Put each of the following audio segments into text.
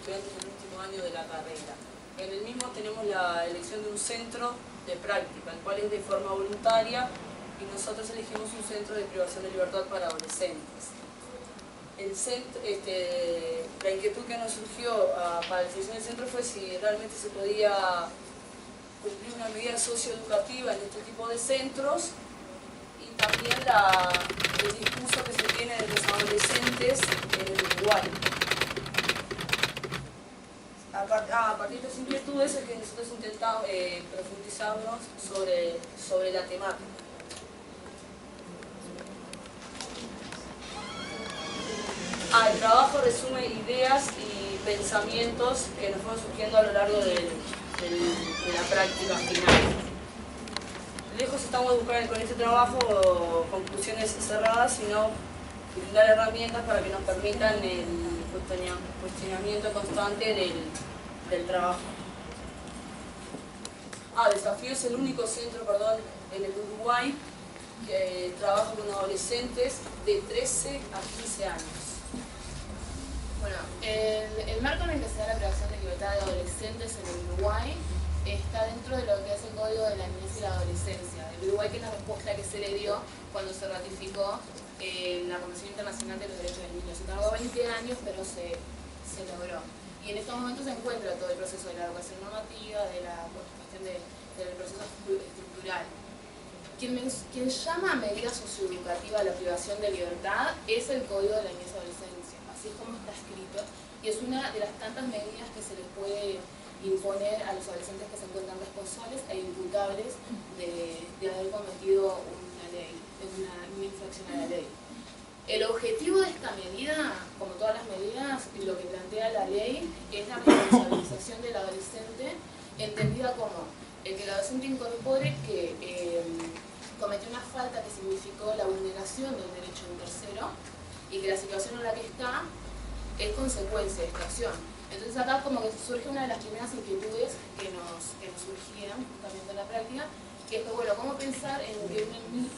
estudiantes del último año de la carrera. En el mismo tenemos la elección de un centro de práctica, el cual es de forma voluntaria, y nosotros elegimos un centro de privación de libertad para adolescentes. La inquietud que nos surgió para la selección del centro fue si realmente se podía cumplir una medida socioeducativa en este tipo de centros, y también el discurso que se tiene de los adolescentes en el Uruguay. A partir de esas inquietudes es que nosotros intentamos profundizarnos sobre la temática. El trabajo resume ideas y pensamientos que nos fueron surgiendo a lo largo de la práctica final. Lejos estamos de buscar con este trabajo conclusiones cerradas, sino brindar herramientas para que nos permitan el cuestionamiento constante del trabajo. Desafío es el único centro, en el Uruguay que trabaja con adolescentes de 13 a 15 años. Bueno, el marco en el que se da la privación de libertad de adolescentes en el Uruguay está dentro de lo que es el Código de la Niñez y la Adolescencia. El Uruguay, que es la respuesta que se le dio cuando se ratificó la Convención Internacional de los Derechos del Niño. Se tardó 20 años, pero se logró. Y en estos momentos se encuentra todo el proceso de la educación normativa, de la cuestión del proceso estructural. Quien llama a medida socioeducativa la privación de libertad es el Código de la Niñez y Adolescencia, así es como está escrito, y es una de las tantas medidas que se les puede imponer a los adolescentes que se encuentran responsables e imputables de haber cometido una infracción a la ley. El objetivo de esta medida, como todas las medidas, lo que plantea la ley es la responsabilización del adolescente, entendida como el que el adolescente incorpore que cometió una falta que significó la vulneración del derecho de un tercero y que la situación en la que está es consecuencia de esta acción. Entonces acá como que surge una de las primeras inquietudes que nos surgían justamente en la práctica, que es que, bueno, ¿cómo pensar en que un niño,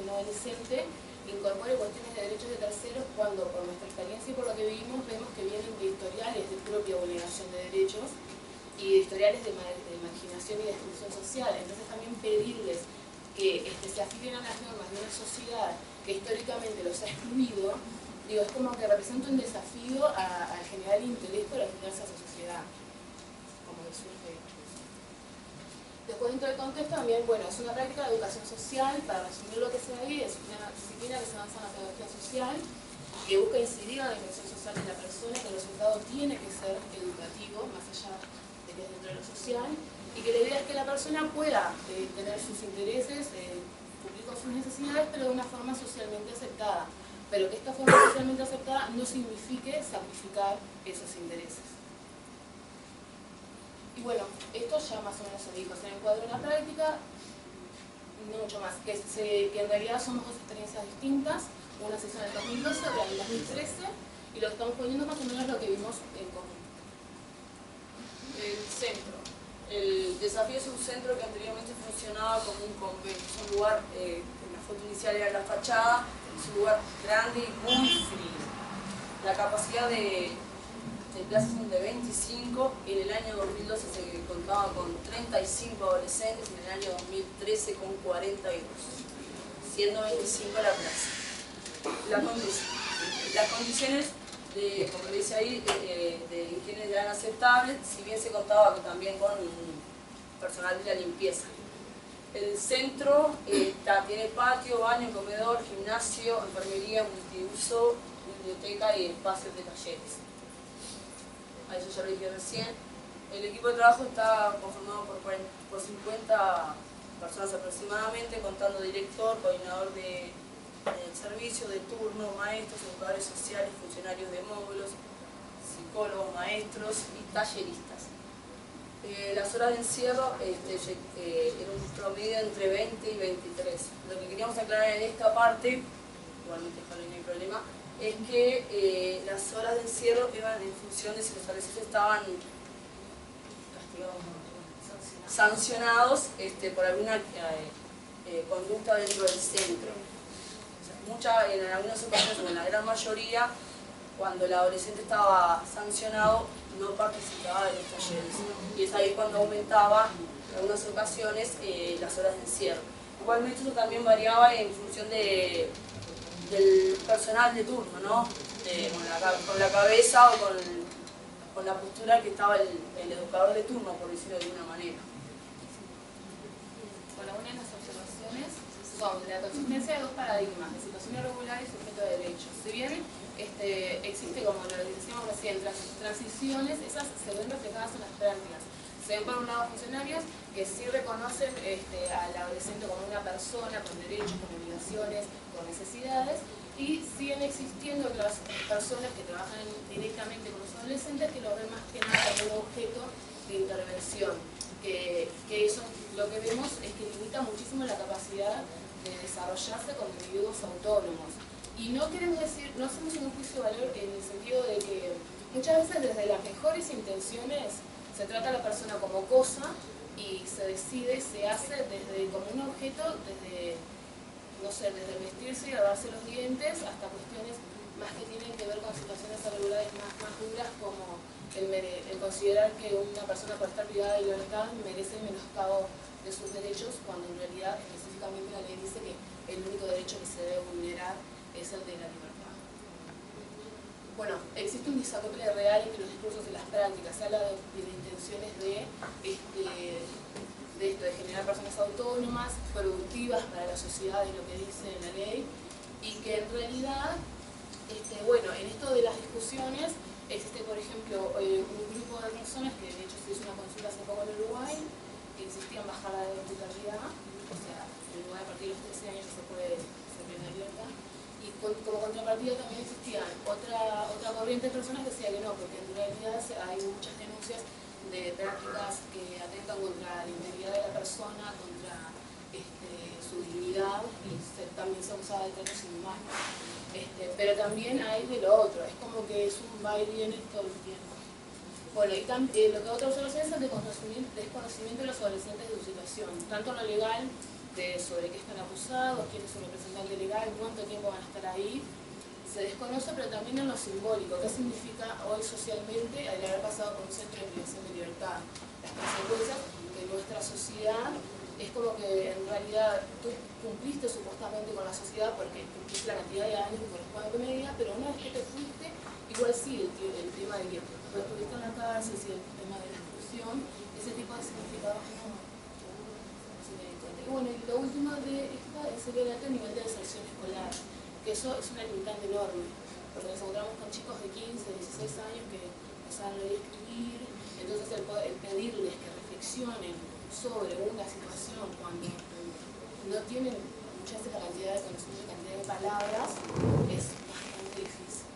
un adolescente incorpore cuestiones de derechos de terceros cuando por nuestra experiencia y por lo que vivimos vemos que vienen de historiales de propia vulneración de derechos y de historiales de marginación y de exclusión social? Entonces también pedirles que se afinen a las normas de una sociedad que históricamente los ha excluido, digo, es como que representa un desafío al generar intelecto y al generarse a esa sociedad, como que surge. Después, dentro del contexto también, bueno, es una práctica de educación social, para resumir lo que se ve ahí, es una disciplina que se avanza en la pedagogía social, que busca incidir en la dimensión social de la persona, que el resultado tiene que ser educativo, más allá de que es dentro de lo social, y que la idea es que la persona pueda tener sus intereses, cumplir con sus necesidades, pero de una forma socialmente aceptada. Pero que esta forma socialmente aceptada no signifique sacrificar esos intereses. Y bueno, esto ya más o menos se dijo, se encuadra en la práctica, no mucho más, que en realidad somos dos experiencias distintas, una se hizo en el 2012, otra en el 2013, y lo que estamos poniendo más o menos lo que vimos en común. El centro. El desafío es un centro que anteriormente funcionaba como un convento. Es un lugar, en la foto inicial era la fachada, es un lugar grande y muy frío. La capacidad de plazas son de 25, en el año 2012 se contaba con 35 adolescentes, en el año 2013 con 42, siendo 25 la plaza. Las condiciones, como dice ahí, de higiene eran aceptables, si bien se contaba también con personal de la limpieza. El centro tiene patio, baño, comedor, gimnasio, enfermería, multiuso, biblioteca y espacios de talleres. A eso ya lo dije recién. El equipo de trabajo está conformado por 50 personas aproximadamente, contando director, coordinador de servicio, de turno, maestros, educadores sociales, funcionarios de módulos, psicólogos, maestros y talleristas. Las horas de encierro era un promedio entre 20 y 23. Lo que queríamos aclarar en esta parte, igualmente no hay problema, es que las horas de encierro iban en función de si los adolescentes estaban sancionados por alguna conducta dentro del centro. En algunas ocasiones, o en la gran mayoría, cuando el adolescente estaba sancionado, no participaba de los talleres. Y es ahí cuando aumentaba en algunas ocasiones las horas de encierro. Igualmente eso también variaba en función del personal de turno, ¿no? Con la cabeza o con la postura que estaba el educador de turno, por decirlo de alguna manera. Bueno, una de las observaciones son la consistencia de dos paradigmas, de situación irregular y sujeto de derechos. Si bien existe, como lo decíamos recién, transiciones, esas se ven reflejadas en las prácticas. Se ven por un lado funcionarios que sí reconocen al adolescente como una persona con derechos, con obligaciones, con necesidades, y siguen existiendo otras personas que trabajan directamente con los adolescentes que lo ven más que nada como un objeto de intervención. Que eso lo que vemos es que limita muchísimo la capacidad de desarrollarse como individuos autónomos. Y no queremos decir, no hacemos un juicio de valor en el sentido de que muchas veces desde las mejores intenciones se trata a la persona como cosa y se decide, se hace desde como un objeto, desde, no sé, desde vestirse y lavarse los dientes hasta cuestiones más que tienen que ver con situaciones salubres más duras como el considerar que una persona por estar privada de libertad merece el menoscabo de sus derechos, cuando en realidad específicamente la ley dice que el único derecho que se debe vulnerar es el de la libertad. Bueno, existe un desacople real entre los discursos y las prácticas. Se habla de intenciones de generar personas autónomas, productivas para la sociedad, es lo que dice la ley, y que en realidad, bueno, en esto de las discusiones existe, por ejemplo, un grupo de personas que de hecho se hizo una consulta hace poco en Uruguay, que existían bajadas de hospitalidad, o sea, en Uruguay a partir de los 13 años se puede ser plena libertad, y como contrapartida también existían otra corriente de personas que decía que no, porque en realidad hay muchas denuncias de prácticas que atentan contra la integridad de la persona, contra su dignidad, y también se usaba de tratos inhumanos. Pero también hay de lo otro, es como que es un va y viene todo el tiempo. Bueno, y lo que otra observación es el desconocimiento de los adolescentes de su situación, tanto en lo legal, sobre qué están acusados, quién es su representante legal, cuánto tiempo van a estar ahí, se desconoce, pero también en lo simbólico, qué significa hoy socialmente el haber pasado por un centro de privación de libertad, las consecuencias que nuestra sociedad es como que en realidad tú cumpliste supuestamente con la sociedad porque cumpliste la cantidad de años que corresponde a tu medida, pero una vez que te fuiste, igual sí el tema de que tú estuviste en la cárcel, sí, el tema de la exclusión, ese tipo de significados no se tienen en cuenta. Y bueno, y lo último de esta es el alto nivel de deserción escolar, que eso es una limitante enorme, porque nos encontramos con chicos de 15, 16 años que no saben leer y escribir, entonces el pedirles que reflexionen sobre una situación cuando no tienen muchas veces la cantidad de conocimiento, la cantidad de palabras, es bastante difícil.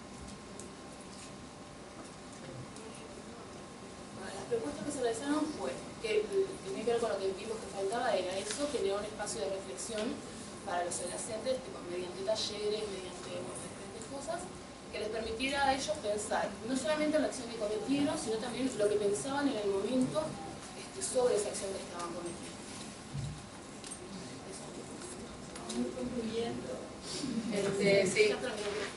Bueno, las propuestas que se realizaron fue que tenía que ver con lo que vimos que faltaba, era eso, generar un espacio de reflexión para los adolescentes, mediante talleres, mediante diferentes cosas, que les permitiera a ellos pensar no solamente en la acción que cometieron, sino también lo que pensaban en el momento sobre esa acción que estaban cometiendo. Sí.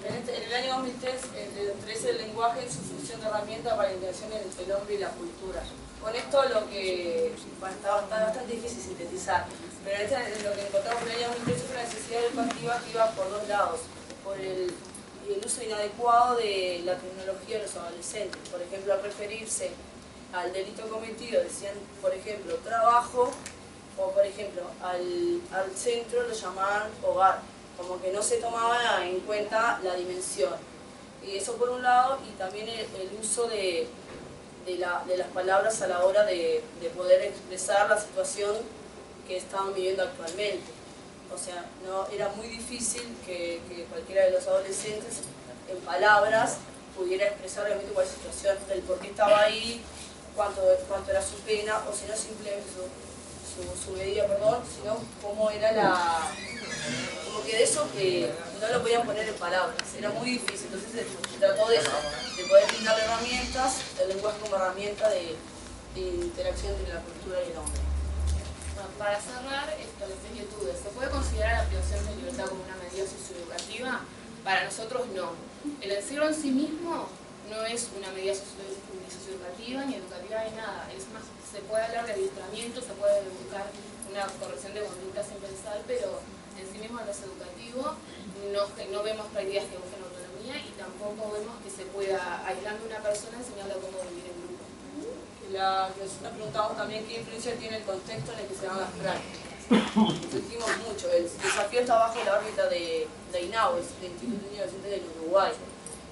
En el año 2003, el lenguaje en su función de herramienta para la integración entre el hombre y la cultura. Con esto lo que está bastante difícil sintetizar, pero lo que encontramos en el año 2003 fue la necesidad educativa que iba por dos lados, por el uso inadecuado de la tecnología de los adolescentes, por ejemplo, al referirse al delito cometido, decían, por ejemplo, trabajo, o por ejemplo, al centro lo llamaban hogar, como que no se tomaba en cuenta la dimensión. Y eso por un lado, y también el uso de las palabras a la hora de poder expresar la situación que estaban viviendo actualmente. O sea, no, era muy difícil que cualquiera de los adolescentes en palabras pudiera expresar realmente cuál situación, el por qué estaba ahí, cuánto era su pena, o si no simplemente su medida, sino cómo era como que de eso que no lo podían poner en palabras, era muy difícil. Entonces se trató de eso, de poder brindar herramientas, el lenguaje como herramienta de interacción entre la cultura y el hombre. Bueno, para cerrar las inquietudes, ¿se puede considerar la privación de libertad como una medida socioeducativa? Para nosotros no. El encierro en sí mismo no es una medida ni socioeducativa ni educativa ni nada. Es más, se puede hablar de adiestramiento, se puede buscar una corrección de conducta sin pensar, pero en sí mismo no es educativo. No vemos prácticas que busquen autonomía y tampoco vemos que se pueda, aislando a una persona, enseñarle cómo vivir en grupo. Nosotros preguntamos también qué influencia tiene el contexto en el que se dan las prácticas. Insistimos mucho, el desafío está bajo la órbita de INAU, el Instituto Unido de Docentes del Uruguay.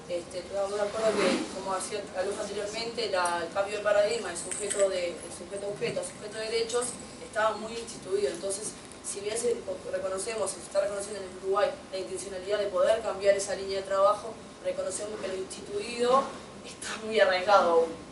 Estamos de acuerdo que, como hacía la luz anteriormente, el cambio de paradigma de sujeto-objeto a sujeto-derechos estaba muy instituido. Entonces, si bien se está reconociendo en el Uruguay la intencionalidad de poder cambiar esa línea de trabajo, reconocemos que lo instituido está muy arraigado aún.